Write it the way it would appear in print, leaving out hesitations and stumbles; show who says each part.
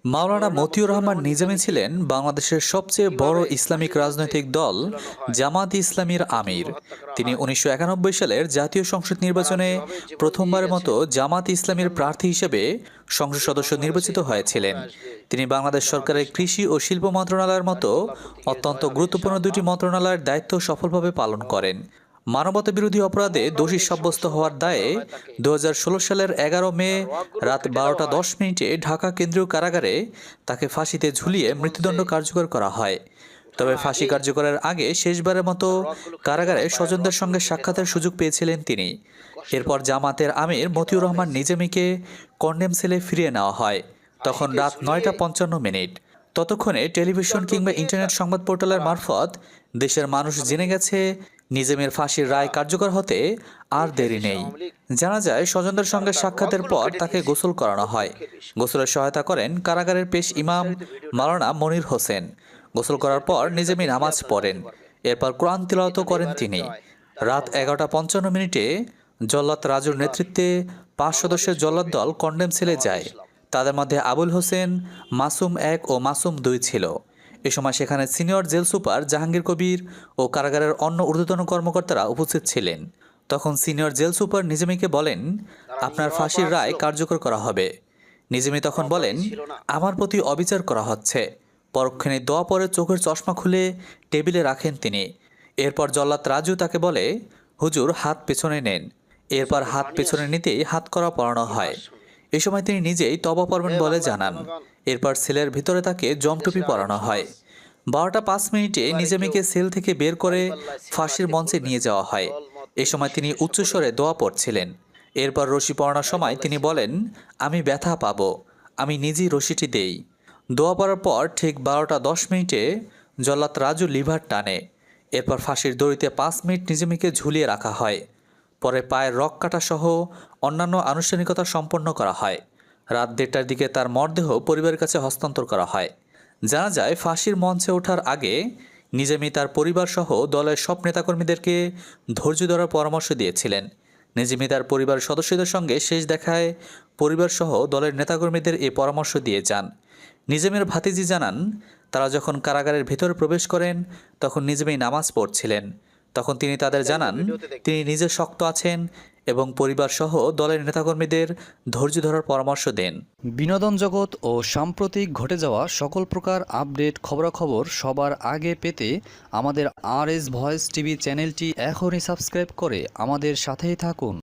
Speaker 1: মাওলানা মতিউর রহমান নিজামী ছিলেন বাংলাদেশের সবচেয়ে বড় ইসলামিক রাজনৈতিক দল জামাত ইসলামীর আমির। তিনি ১৯৯১ সালের জাতীয় সংসদ নির্বাচনে প্রথমবারের মতো জামাত ইসলামীর প্রার্থী হিসেবে সংসদ সদস্য নির্বাচিত হয়েছিলেন। তিনি বাংলাদেশ সরকারের কৃষি ও শিল্প মন্ত্রণালয়ের মতো অত্যন্ত গুরুত্বপূর্ণ দুটি মন্ত্রণালয়ের দায়িত্ব সফলভাবে পালন করেন। মানবতাবিরোধী অপরাধে দোষী সাব্যস্ত হওয়ার দায়ে ২০১৬ সালের ১১ মে রাত ১২টা ১০ মিনিটে ঢাকা কেন্দ্রীয় কারাগারে তাকে ফাঁসিতে ঝুলিয়ে মৃত্যুদণ্ড কার্যকর করা হয়। তবে ফাঁসি কার্যকরের আগে শেষবারের মতো কারাগারে স্বজনদের সঙ্গে সাক্ষাতের সুযোগ পেয়েছিলেন তিনি। এরপর জামাতের আমির মতিউর রহমান নিজামীকে কন্ডেম সেলে ফিরিয়ে নেওয়া হয়। তখন রাত ৯টা ৫৫ মিনিট। ততক্ষণে টেলিভিশন কিংবা ইন্টারনেট সংবাদ পোর্টালের মারফত দেশের মানুষ জেনে গেছে নিজামীর ফাঁসির রায় কার্যকর হতে আর দেরি নেই। জানা যায়, স্বজনদের সঙ্গে সাক্ষাতের পর তাকে গোসল করানো হয়। গোসলের সহায়তা করেন কারাগারের পেশ ইমাম মাওলানা মনির হোসেন। গোসল করার পর নিজামী নামাজ পড়েন। এরপর কোরআন তিলাওয়াত করেন তিনি। রাত ১১টা ৫৫ মিনিটে জল্লাদ রাজুর নেতৃত্বে ৫ সদস্যের জল্লাদ দল কন্ডেম সেলে যায়। তাদের মধ্যে আবুল হোসেন, মাসুম ১ ও মাসুম ২ ছিল। এ সময় সেখানে senior jail super Jahangir Kabir ও কারাগারের অন্য ঊর্ধ্বতন কর্মকর্তারা উপস্থিত ছিলেন। তখন সিনিয়র জেল সুপার নিজামীকে বলেন, আপনার ফাঁসির রায় কার্যকর করা হবে। নিজামী তখন বলেন, আমার প্রতি অবিচার করা হচ্ছে। পরক্ষণে দোয়া পরে চোখের চশমা খুলে টেবিলে রাখেন তিনি। এরপর জল্লাদ রাজু তাকে বলে, হুজুর হাত পেছনে নেন। এরপর হাত পেছনে নিতেই হাত করা পরানো হয়। এ সময় তিনি নিজেই তওবা পড়বেন বলে জানান। এরপর সেলের ভিতরে তাকে জমটুপি পরানো হয়। ১২টা ৫ মিনিটে নিজামীকে সেল থেকে বের করে ফাঁসির মঞ্চে নিয়ে যাওয়া হয়। এ সময় তিনি উচ্চস্বরে দোয়া পড়ছিলেন। এরপর রশি পরানোর সময় তিনি বলেন, আমি ব্যথা পাবো, আমি নিজেই রশিটি দেই। দোয়া পড়ার পর ঠিক ১২টা ১০ মিনিটে জল্লাদ রাজু লিভার টানে। এরপর ফাঁসির দড়িতে ৫ মিনিট নিজামীকে ঝুলিয়ে রাখা হয়। পরে পায়ের রক কাটা সহ অন্যান্য আনুষ্ঠানিকতা সম্পন্ন করা হয়। রাত ১:৩০টার দিকে তার মরদেহ পরিবারের কাছে হস্তান্তর করা হয়। জানা যায়, ফাঁসির মঞ্চে ওঠার আগে নিজামী তার পরিবারসহ দলের সব নেতাকর্মীদেরকে ধৈর্য ধরার পরামর্শ দিয়েছিলেন। নিজামী তার পরিবারের সদস্যদের সঙ্গে শেষ দেখায় পরিবারসহ দলের নেতাকর্মীদের এই পরামর্শ দিয়ে যান। নিজামীর ভাতিজি জানান, তারা যখন কারাগারের ভেতরে প্রবেশ করেন তখন নিজামী নামাজ পড়ছিলেন। তখন তিনি তাদের জানান, তিনি নিজে শক্ত আছেন এবং পরিবারসহ দলের নেতাকর্মীদের ধৈর্য ধরার পরামর্শ দেন।
Speaker 2: বিনোদন জগৎ ও সাম্প্রতিক ঘটে যাওয়া সকল প্রকার আপডেট খবরাখবর সবার আগে পেতে আমাদের RS ভয়েস টিভি চ্যানেলটি এখনই সাবস্ক্রাইব করে আমাদের সাথেই থাকুন।